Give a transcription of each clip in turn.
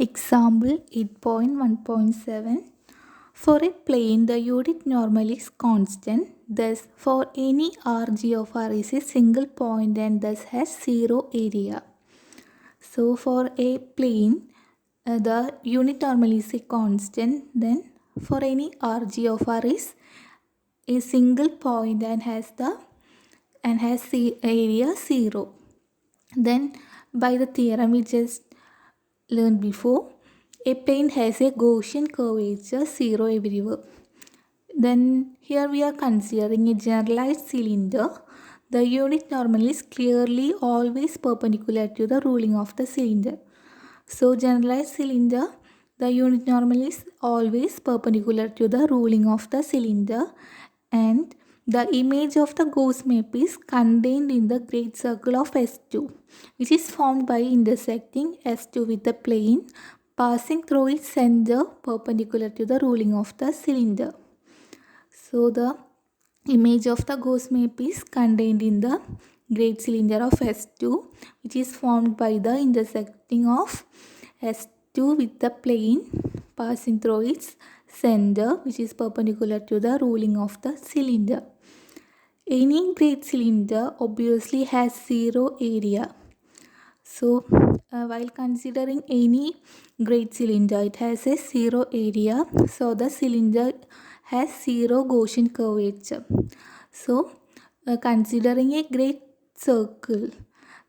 Example 8.1.7. For a plane, the unit normal is constant. Thus, for any RG of R is a single point and thus has zero area. So, for a plane, the unit normal is a constant. Then, for any RG of R is a single point and has the area 0. Then, by the theorem we just learned before, a plane has a Gaussian curvature 0 everywhere. Then here we are considering a generalized cylinder. The unit normal is clearly always perpendicular to the ruling of the cylinder. So generalized cylinder, the unit normal is always perpendicular to the ruling of the cylinder, and the image of the Gauss map is contained in the great circle of S2, which is formed by intersecting S2 with the plane passing through its center perpendicular to the ruling of the cylinder. So the image of the Gauss map is contained in the great cylinder of S2, which is formed by the intersecting of S2 with the plane passing through its center, which is perpendicular to the ruling of the cylinder. Any great cylinder obviously has zero area. So, while considering any great cylinder, it has a zero area. So, the cylinder has zero Gaussian curvature. So, considering a great circle,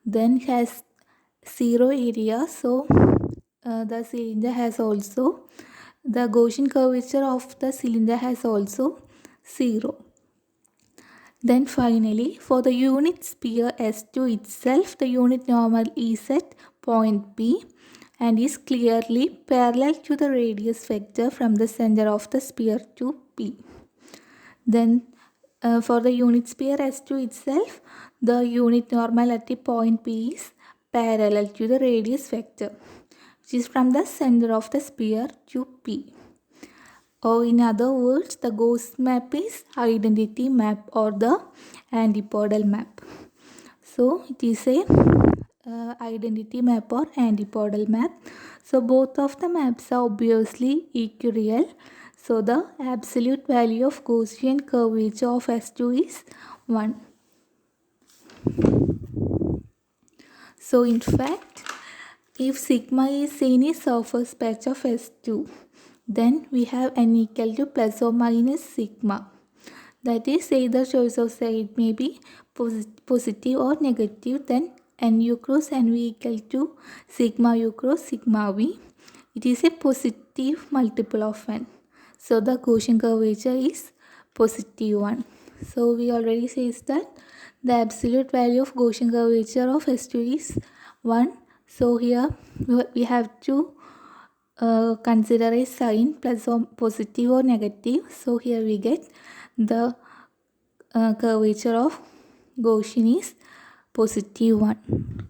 then has zero area. So, the cylinder has also, the Gaussian curvature of the cylinder has also 0. Then finally, for the unit sphere S2 itself, the unit normal is at point P and is clearly parallel to the radius vector from the center of the sphere to P. Then for the unit sphere S2 itself, the unit normal at the point P is parallel to the radius vector, which is from the center of the sphere to P. Or in other words, the Gauss map is identity map or the antipodal map. So it is a identity map or antipodal map. So both of the maps are obviously equireal. So the absolute value of Gaussian curvature of S2 is 1. So in fact, if sigma is any surface patch of S2, then we have n equal to plus or minus sigma. That is, either choice of side may be positive or negative. Then n u cross nv equal to sigma u cross sigma v. It is a positive multiple of n. So the Gaussian curvature is positive 1. So we already says that the absolute value of Gaussian curvature of S2 is 1. So here we have to consider a sign plus or positive or negative. So here we get the curvature of Gaussian is positive 1.